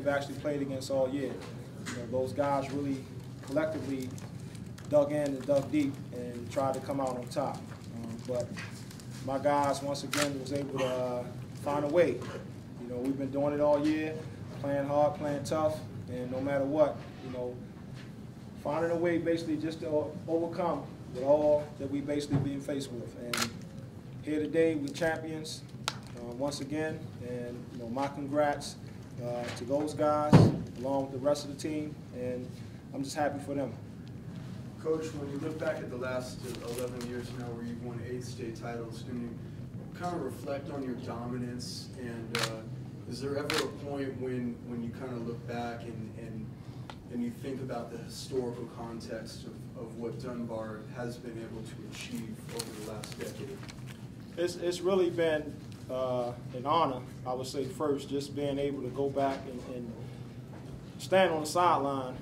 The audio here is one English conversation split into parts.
we've actually played against all year. You know, those guys really collectively dug in and dug deep and tried to come out on top. But my guys, once again, was able to find a way. You know, we've been doing it all year, playing hard, playing tough, and no matter what, you know, finding a way basically just to overcome with all that we basically being faced with. And here today, we're champions once again, and you know, my congrats to those guys along with the rest of the team, and I'm just happy for them. Coach, when you look back at the last 11 years now where you've won 8 state titles, can you kind of reflect on your dominance, and is there ever a point when you kind of look back and you think about the historical context of what Dunbar has been able to achieve over the last decade? It's really been an honor, I would say, first, just being able to go back and stand on the sideline,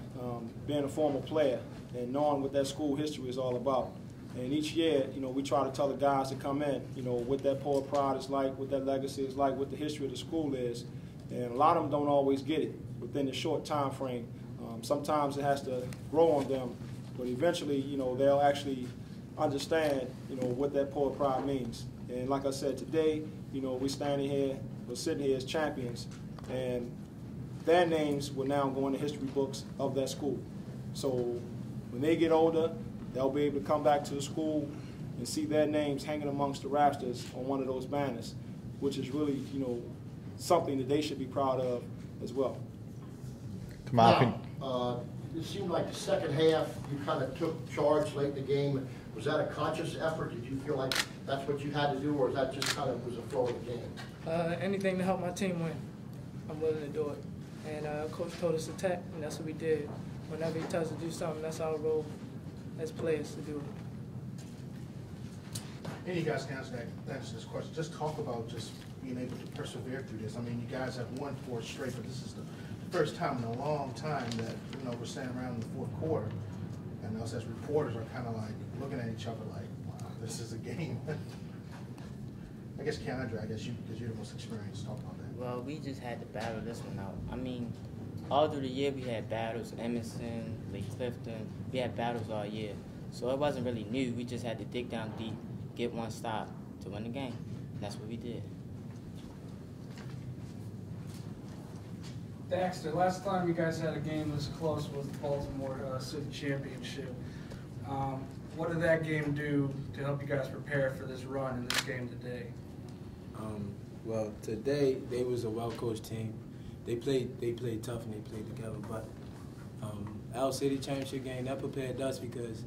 being a former player, and knowing what that school history is all about. And each year, you know, we try to tell the guys that come in, you know, what that poor pride is like, what that legacy is like, what the history of the school is. And a lot of them don't always get it within the short time frame. Sometimes it has to grow on them, but eventually, you know, they'll actually understand, you know, what that poor pride means. And like I said, today, you know, we're sitting here as champions, and their names will now go in the history books of that school. So when they get older, they'll be able to come back to the school and see their names hanging amongst the rafters on one of those banners, which is really, you know, something that they should be proud of as well. It seemed like the second half you kind of took charge late in the game. Was that a conscious effort? Did you feel like that's what you had to do, or is that just kind of was a flow of the game? Anything to help my team win, I'm willing to do it. And Coach told us to attack, and that's what we did. Whenever he tells us to do something, that's our role as players to do it. And you guys can answer this question. Just talk about just being able to persevere through this. I mean, you guys have won 4 straight, but this is the first time in a long time that, you know, we're standing around in the 4th quarter, and us as reporters are kind of like looking at each other like, wow, this is a game. I guess Keandre, because you're the most experienced, talk about that. Well, we just had to battle this one out. I mean, all through the year we had battles, Emerson, Lake Clifton, we had battles all year. So it wasn't really new, we just had to dig down deep, get one stop to win the game. And that's what we did. Daxter, last time you guys had a game this close was the Baltimore City Championship. What did that game do to help you guys prepare for this run in this game today? Well, today they was a well-coached team. They played tough and they played together. But our city championship game, that prepared us because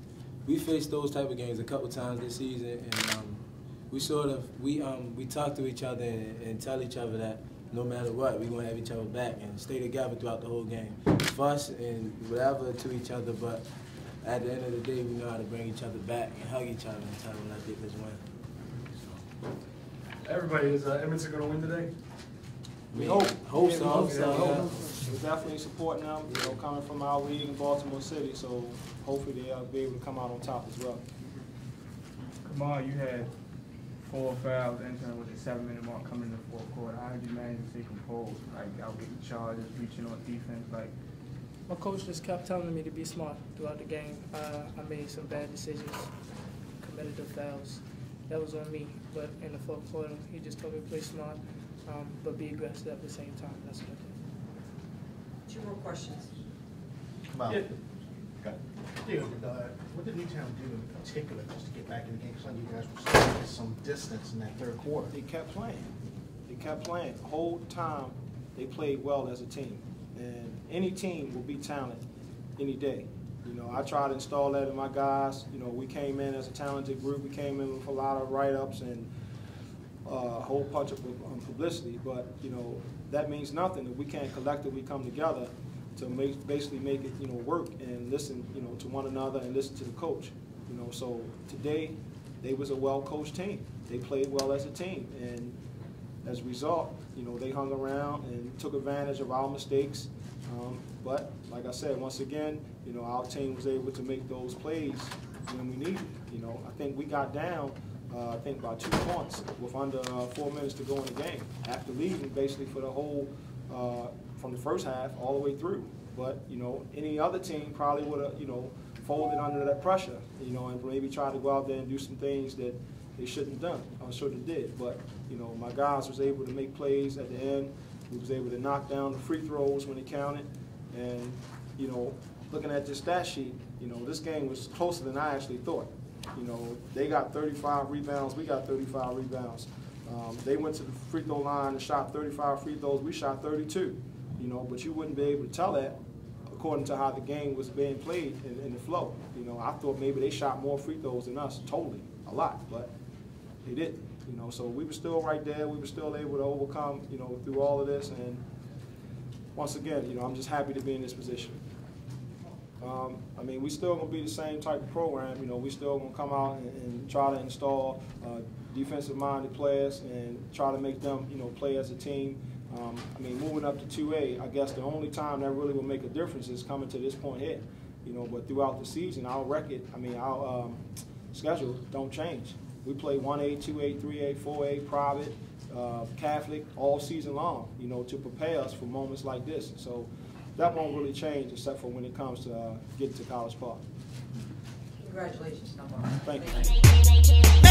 we faced those type of games a couple times this season, and we talk to each other and tell each other that no matter what, we're gonna have each other back and stay together throughout the whole game. Fuss and whatever to each other, but at the end of the day, we know how to bring each other back and hug each other and tell them that they just win. Everybody, is Edmonton going to win today? We hope. Hope so. We're definitely supporting them, you know, coming from our league in Baltimore City, so hopefully they'll be able to come out on top as well. Kamal, you had 4 fouls entering with the 7-minute mark coming in the 4th quarter. How did you manage to stay composed, like out getting charges, reaching on defense? Like, My coach just kept telling me to be smart throughout the game. I made some bad decisions, committed the fouls. That was on me. But in the 4th quarter, he just told me to play smart, but be aggressive at the same time. That's what I did. 2 more questions. Come on. Yeah. Dude, what did Newtown do in particular just to get back in the game? Because you guys were still at some distance in that 3rd quarter. They kept playing. They kept playing. The whole time they played well as a team. And any team will be talented any day. You know, I try to install that in my guys. You know, we came in as a talented group. We came in with a lot of write-ups and a whole bunch of publicity. But, you know, that means nothing if we can't collectively come together to basically make it, you know, work and listen, you know, to one another and listen to the coach. You know, so today they was a well-coached team. They played well as a team, and as a result, you know, they hung around and took advantage of our mistakes. But like I said, once again, you know, our team was able to make those plays when we needed. You know, I think we got down, I think by 2 points with under 4 minutes to go in the game after leading basically for the whole from the first half all the way through. But, you know, any other team probably would have, you know, folded under that pressure, you know, and maybe tried to go out there and do some things that they shouldn't have done or should have did. But, you know, my guys was able to make plays at the end. We was able to knock down the free throws when it counted. And, you know, looking at this stat sheet, you know, this game was closer than I actually thought. You know, they got 35 rebounds, we got 35 rebounds. They went to the free throw line and shot 35 free throws, we shot 32. You know, but you wouldn't be able to tell that according to how the game was being played in the flow. You know, I thought maybe they shot more free throws than us, totally, a lot, but they didn't. You know, so we were still right there. We were still able to overcome, you know, through all of this. And once again, you know, I'm just happy to be in this position. I mean, we still gonna be the same type of program. You know, we still gonna come out and try to install defensive-minded players and try to make them, you know, play as a team. I mean, moving up to 2A, I guess the only time that really will make a difference is coming to this point here. You know, but throughout the season, our record, I mean, our schedule don't change. We play 1A, 2A, 3A, 4A, private, Catholic, all season long, you know, to prepare us for moments like this. So that won't really change except for when it comes to getting to College Park. Congratulations, Dunbar. Thank you.